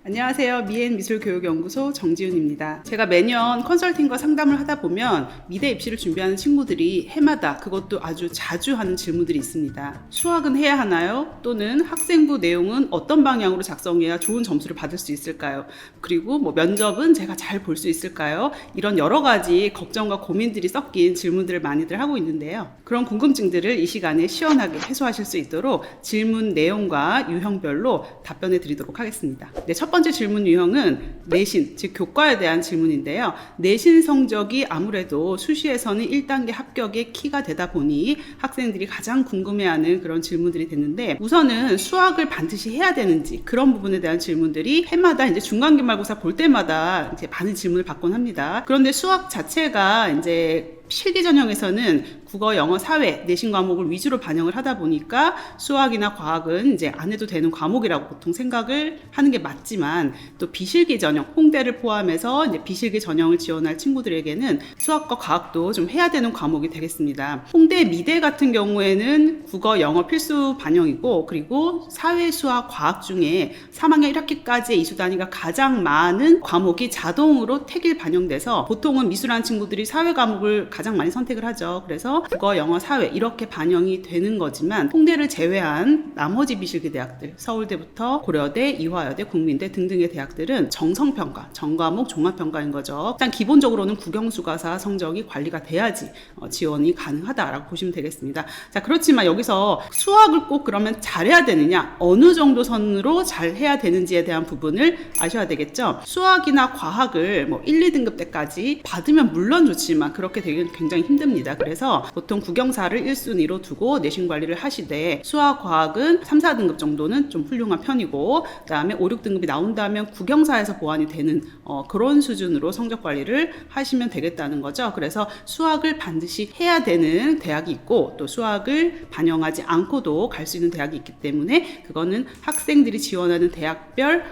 안녕하세요. 미엔미술교육연구소 정지훈입니다. 제가 매년 컨설팅과 상담을 하다 보면 미대 입시를 준비하는 친구들이 해마다, 그것도 아주 자주 하는 질문들이 있습니다. 수학은 해야 하나요? 또는 학생부 내용은 어떤 방향으로 작성해야 좋은 점수를 받을 수 있을까요? 그리고 면접은 제가 잘 볼 수 있을까요? 이런 여러 가지 걱정과 고민들이 섞인 질문들을 많이들 하고 있는데요. 그런 궁금증들을 이 시간에 시원하게 해소하실 수 있도록 질문 내용과 유형별로 답변해 드리도록 하겠습니다. 첫 번째 질문 유형은 내신, 즉 교과에 대한 질문인데요. 내신 성적이 아무래도 수시에서는 1단계 합격의 키가 되다 보니 학생들이 가장 궁금해하는 그런 질문들이 됐는데, 우선은 수학을 반드시 해야 되는지, 그런 부분에 대한 질문들이 해마다 이제 중간기말고사 볼 때마다 이제 많은 질문을 받곤 합니다. 그런데 수학 자체가 이제 실기 전형에서는 국어, 영어, 사회, 내신 과목을 위주로 반영을 하다 보니까 수학이나 과학은 이제 안 해도 되는 과목이라고 보통 생각을 하는 게 맞지만, 또 비실기 전형, 홍대를 포함해서 이제 비실기 전형을 지원할 친구들에게는 수학과 과학도 좀 해야 되는 과목이 되겠습니다. 홍대, 미대 같은 경우에는 국어, 영어 필수 반영이고, 그리고 사회, 수학, 과학 중에 3학년 1학기까지의 이수 단위가 가장 많은 과목이 자동으로 택일 반영돼서, 보통은 미술하는 친구들이 사회 과목을 가장 많이 선택을 하죠. 그래서 국어, 영어, 사회 이렇게 반영이 되는 거지만, 홍대를 제외한 나머지 비실기 대학들, 서울대부터 고려대, 이화여대, 국민대 등등의 대학들은 정성평가, 전과목 종합평가인 거죠. 일단 기본적으로는 국영수가사 성적이 관리가 돼야지 지원이 가능하다라고 보시면 되겠습니다. 자, 그렇지만 여기서 수학을 꼭 그러면 잘해야 되느냐, 어느 정도 선으로 잘해야 되는지에 대한 부분을 아셔야 되겠죠. 수학이나 과학을 1, 2등급 때까지 받으면 물론 좋지만 그렇게 되기는 굉장히 힘듭니다. 그래서 보통 국영사를 1순위로 두고 내신 관리를 하시되, 수학, 과학은 3, 4등급 정도는 좀 훌륭한 편이고, 그 다음에 5, 6등급이 나온다면 국영사에서 보완이 되는 그런 수준으로 성적 관리를 하시면 되겠다는 거죠. 그래서 수학을 반드시 해야 되는 대학이 있고, 또 수학을 반영하지 않고도 갈 수 있는 대학이 있기 때문에 그거는 학생들이 지원하는 대학별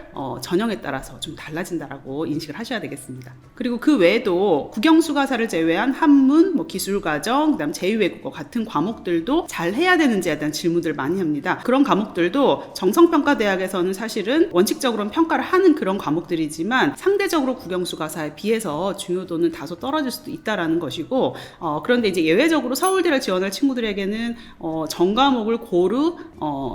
전형에 따라서 좀 달라진다라고 인식을 하셔야 되겠습니다. 그리고 그 외에도 국영수가사를 제외한 한문, 기술과정, 그다음 제2외국어 같은 과목들도 잘 해야 되는지에 대한 질문들을 많이 합니다. 그런 과목들도 정성평가 대학에서는 사실은 원칙적으로는 평가를 하는 그런 과목들이지만, 상대적으로 국영수가사에 비해서 중요도는 다소 떨어질 수도 있다라는 것이고, 그런데 이제 예외적으로 서울대를 지원할 친구들에게는 전과목을 고루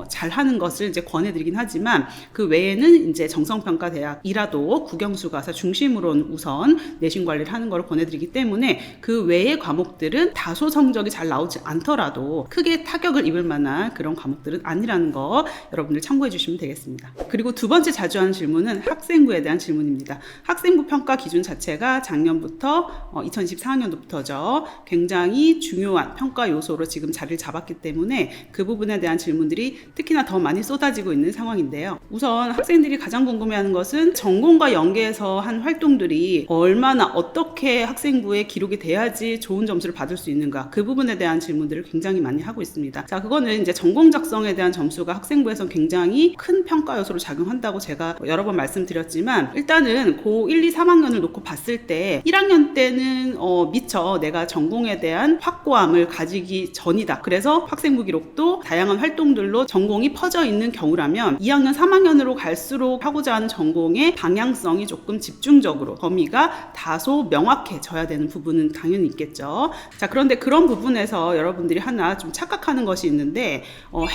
잘하는 것을 이제 권해드리긴 하지만, 그 외에는 이제 정성평가 대학이라도 국영수가사 중심으로는 우선 내신 관리를 하는 걸 권해드리기 때문에, 그 외의 과목들은 다소 성적이 잘 나오지 않더라도 크게 타격을 입을 만한 그런 과목들은 아니라는 거 여러분들 참고해 주시면 되겠습니다. 그리고 두 번째 자주 하는 질문은 학생부에 대한 질문입니다. 학생부 평가 기준 자체가 작년부터 2024학년도부터죠. 굉장히 중요한 평가 요소로 지금 자리를 잡았기 때문에 그 부분에 대한 질문들이 특히나 더 많이 쏟아지고 있는 상황인데요. 우선 학생들이 가장 궁금해하는 것은 전공과 연계해서 한 활동들이 얼마나 어떻게 학생부에 기록이 돼야지 좋은 점수를 받을 수 있는가, 그 부분에 대한 질문들을 굉장히 많이 하고 있습니다. 자, 그거는 이제 전공 작성에 대한 점수가 학생부에서 굉장히 큰 평가 요소로 작용한다고 제가 여러 번 말씀드렸지만, 일단은 고 1, 2, 3학년을 놓고 봤을 때 1학년 때는 미처 내가 전공에 대한 확고함을 가지기 전이다. 그래서 학생부 기록도 다양한 활동들로 전공이 퍼져 있는 경우라면, 2학년, 3학년으로 갈수록 하고자 하는 전공의 방향성이 조금 집중적으로 범위가 다소 명확해져야 되는 부분은 당연히 있겠죠. 자, 그런데 그런 부분에서 여러분들이 하나 좀 착각하는 것이 있는데,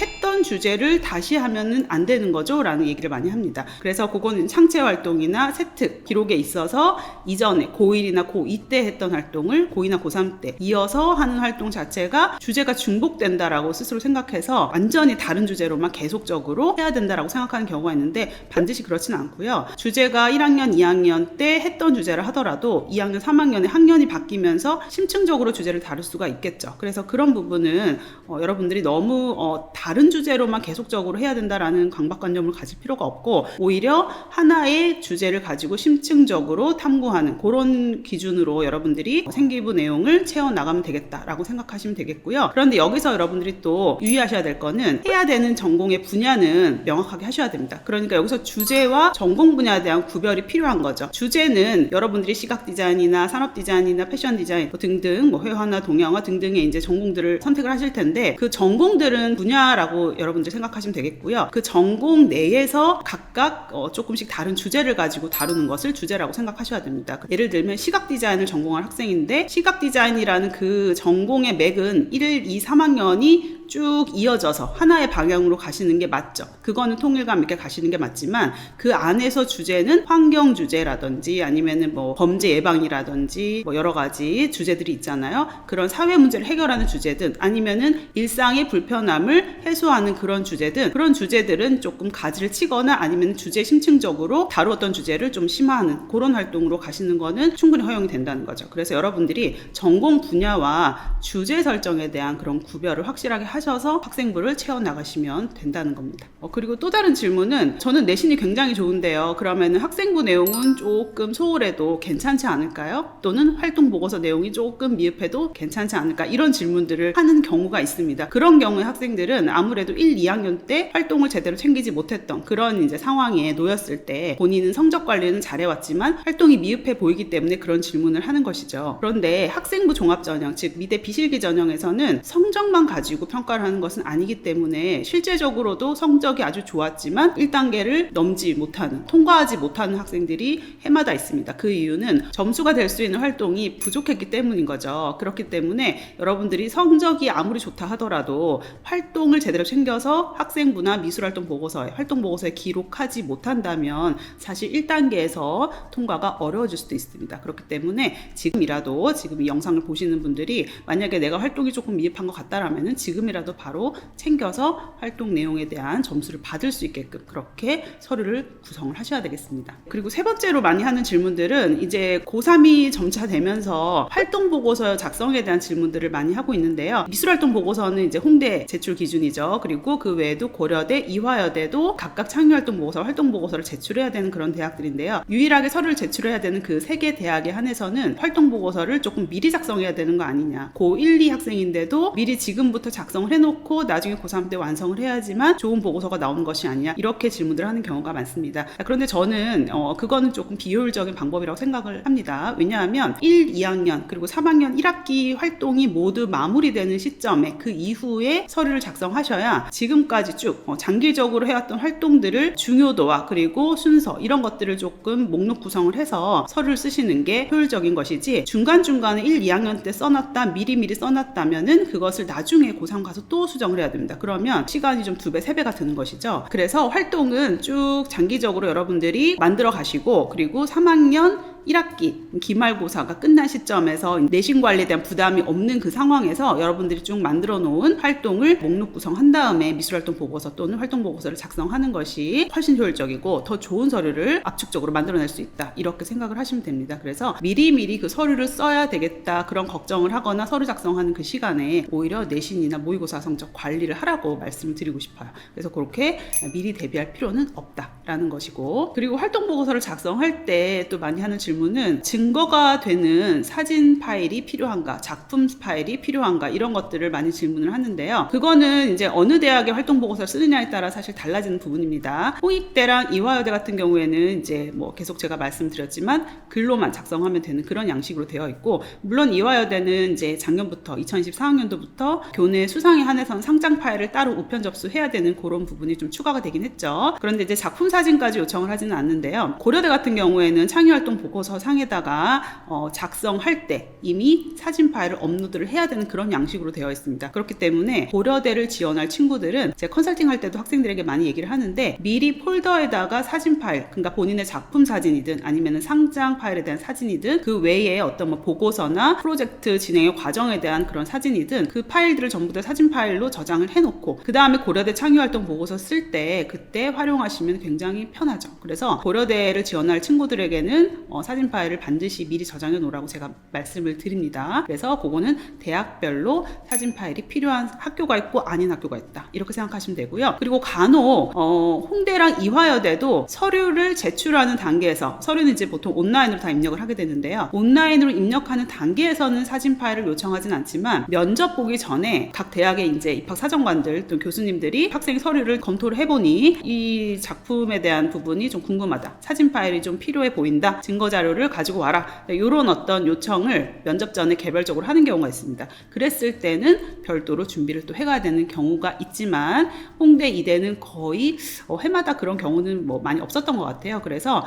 했던 주제를 다시 하면은 안 되는 거죠? 라는 얘기를 많이 합니다. 그래서 그거는 창체 활동이나 세특 기록에 있어서 이전에 고1이나 고2 때 했던 활동을 고2나 고3 때 이어서 하는 활동 자체가 주제가 중복된다라고 스스로 생각해서 완전히 다른 주제로만 계속적으로 해야 된다라고 생각하는 경우가 있는데, 반드시 그렇지는 않고요. 주제가 1학년, 2학년 때 했던 주제를 하더라도 2학년, 3학년에 학년이 바뀌면서 심층적으로 주제를 다룰 수가 있겠죠. 그래서 그런 부분은 여러분들이 너무 다른 주제로만 계속적으로 해야 된다라는 강박관념을 가질 필요가 없고, 오히려 하나의 주제를 가지고 심층적으로 탐구하는 그런 기준으로 여러분들이 생기부 내용을 채워나가면 되겠다라고 생각하시면 되겠고요. 그런데 여기서 여러분들이 또 유의하셔야 될 거는, 해야 되는 전공의 분야는 명확하게 하셔야 됩니다. 그러니까 여기서 주제와 전공 분야에 대한 구별이 필요한 거죠. 주제는 여러분들이 시각 디자인이나 산업 디자인이나 패션 디자인 등등 회화나 동양화 등등의 이제 전공들을 선택을 하실 텐데 그 전공들은 분야라고 여러분들 생각하시면 되겠고요. 그 전공 내에서 각각 조금씩 다른 주제를 가지고 다루는 것을 주제라고 생각하셔야 됩니다. 예를 들면 시각 디자인을 전공할 학생인데 시각 디자인이라는 그 전공의 맥은 1, 2, 3학년이 쭉 이어져서 하나의 방향으로 가시는 게 맞죠. 그거는 통일감 있게 가시는 게 맞지만 그 안에서 주제는 환경 주제라든지 아니면은 범죄 예방이라든지 여러 가지 주제들이 있잖아요. 그런 사회 문제를 해결하는 주제든 아니면은 일상의 불편함을 해소하는 그런 주제든 그런 주제들은 조금 가지를 치거나 아니면 주제 심층적으로 다루었던 주제를 좀 심화하는 그런 활동으로 가시는 거는 충분히 허용이 된다는 거죠. 그래서 여러분들이 전공 분야와 주제 설정에 대한 그런 구별을 확실하게 하셔서 학생부를 채워나가시면 된다는 겁니다. 그리고 또 다른 질문은 저는 내신이 굉장히 좋은데요. 그러면 학생부 내용은 조금 소홀해도 괜찮지 않을까요? 또는 활동보고서 내용이 조금 미흡해도 괜찮지 않을까? 이런 질문들을 하는 경우가 있습니다. 그런 경우에 학생들은 아무래도 1, 2학년 때 활동을 제대로 챙기지 못했던 그런 이제 상황에 놓였을 때 본인은 성적 관리는 잘해왔지만 활동이 미흡해 보이기 때문에 그런 질문을 하는 것이죠. 그런데 학생부 종합전형, 즉 미대 비실기 전형에서는 성적만 가지고 평가를 하는 것은 아니기 때문에 실제적으로도 성적이 아주 좋았지만 1단계를 넘지 못하는, 통과하지 못하는 학생들이 해마다 있습니다. 그 이유는 점수가 될 수 있는 활동이 부족했기 때문인 거죠. 그렇기 때문에 여러분들이 성적이 아무리 좋다 하더라도 활동을 제대로 챙겨서 학생부나 미술활동 보고서에, 활동 보고서에 기록하지 못한다면 사실 1단계에서 통과가 어려워질 수도 있습니다. 그렇기 때문에 지금이라도, 지금 이 영상을 보시는 분들이 만약에 내가 활동이 조금 미흡한 것 같다라면은 지금이라도 바로 챙겨서 활동 내용에 대한 점수를 받을 수 있게끔 그렇게 서류를 구성을 하셔야 되겠습니다. 그리고 세 번째로 많이 하는 질문들은 이제 고3이 점차 되면서 활동 보고서 작성에 대한 질문들을 많이 하고 있는데요. 미술활동 보고서는 이제 홍대 제출 기준이죠. 그리고 그 외에도 고려대, 이화여대도 각각 창의활동 보고서, 활동 보고서를 제출해야 되는 그런 대학들인데요. 유일하게 서류를 제출해야 되는 그 세 개 대학에 한해서는 활동 보고서를 조금 미리 작성해야 되는 거 아니냐. 고1, 2 학생인데도 미리 지금부터 작성을 해놓고 나중에 고3 때 완성을 해야지만 좋은 보고서가 나오는 것이 아니냐. 이렇게 질문들을 하는 경우가 많습니다. 그런데 저는 그거는 조금 비효율적인 방법이라고 생각을 합니다. 왜냐하면 1, 2학년 그리고 3학년 1학기 활동이 모두 마무리되는 시점에 그 이후에 서류를 작성하셔야 지금까지 쭉 장기적으로 해왔던 활동들을 중요도와 그리고 순서 이런 것들을 조금 목록 구성을 해서 서류를 쓰시는 게 효율적인 것이지 중간중간에 1, 2학년 때 써놨다 미리미리 써놨다면은 그것을 나중에 고3 가서 또 수정을 해야 됩니다. 그러면 시간이 좀 2배, 3배가 드는 것이죠. 그래서 활동은 쭉 장기적으로 여러분들이 만들어 가시고 그리고 3학년 1학기 기말고사가 끝난 시점에서 내신 관리에 대한 부담이 없는 그 상황에서 여러분들이 쭉 만들어 놓은 활동을 목록 구성한 다음에 미술활동 보고서 또는 활동 보고서를 작성하는 것이 훨씬 효율적이고 더 좋은 서류를 압축적으로 만들어낼 수 있다. 이렇게 생각을 하시면 됩니다. 그래서 미리미리 그 서류를 써야 되겠다 그런 걱정을 하거나 서류 작성하는 그 시간에 오히려 내신이나 모의고사 성적 관리를 하라고 말씀을 드리고 싶어요. 그래서 그렇게 미리 대비할 필요는 없다라는 것이고 그리고 활동 보고서를 작성할 때 또 많이 하는 질문은 증거가 되는 사진 파일이 필요한가, 작품 파일이 필요한가 이런 것들을 많이 질문을 하는데요. 그거는 이제 어느 대학의 활동 보고서를 쓰느냐에 따라 사실 달라지는 부분입니다. 홍익대랑 이화여대 같은 경우에는 이제 계속 제가 말씀드렸지만 글로만 작성하면 되는 그런 양식으로 되어 있고 물론 이화여대는 이제 작년부터 2024학년도부터 교내 수상에 한해서는 상장 파일을 따로 우편 접수해야 되는 그런 부분이 좀 추가가 되긴 했죠. 그런데 이제 작품 사진까지 요청을 하지는 않는데요. 고려대 같은 경우에는 창의활동 보고서 상에다가 작성할 때 이미 사진 파일을 업로드를 해야 되는 그런 양식으로 되어 있습니다. 그렇기 때문에 고려대를 지원할 친구들은 제가 컨설팅 할 때도 학생들에게 많이 얘기를 하는데 미리 폴더에다가 사진 파일, 그러니까 본인의 작품 사진이든 아니면 상장 파일에 대한 사진이든 그 외에 어떤 보고서나 프로젝트 진행의 과정에 대한 그런 사진이든 그 파일들을 전부 다 사진 파일로 저장을 해놓고 그 다음에 고려대 창의활동 보고서 쓸 때 그때 활용하시면 굉장히 편하죠. 그래서 고려대를 지원할 친구들에게는 사진 파일을 반드시 미리 저장해 놓으라고 제가 말씀을 드립니다. 그래서 그거는 대학별로 사진 파일이 필요한 학교가 있고 아닌 학교가 있다. 이렇게 생각하시면 되고요. 그리고 간혹 홍대랑 이화여대도 서류를 제출하는 단계에서 서류는 이제 보통 온라인으로 다 입력을 하게 되는데요. 온라인으로 입력하는 단계에서는 사진 파일을 요청하진 않지만 면접 보기 전에 각 대학의 이제 입학 사정관들 또 교수님들이 학생 서류를 검토를 해보니 이 작품에 경험에 대한 부분이 좀 궁금하다, 사진 파일이 좀 필요해 보인다, 증거 자료를 가지고 와라, 이런 어떤 요청을 면접 전에 개별적으로 하는 경우가 있습니다. 그랬을 때는 별도로 준비를 또 해가야 되는 경우가 있지만 홍대 이대는 거의 해마다 그런 경우는 뭐 많이 없었던 것 같아요. 그래서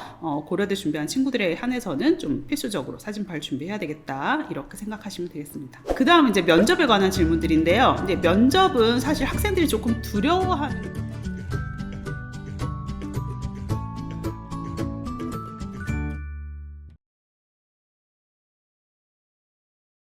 고려대 준비한 친구들에 한해서는 좀 필수적으로 사진 파일 준비해야 되겠다, 이렇게 생각하시면 되겠습니다. 그 다음 이제 면접에 관한 질문들인데요. 이제 면접은 사실 학생들이 조금 두려워하는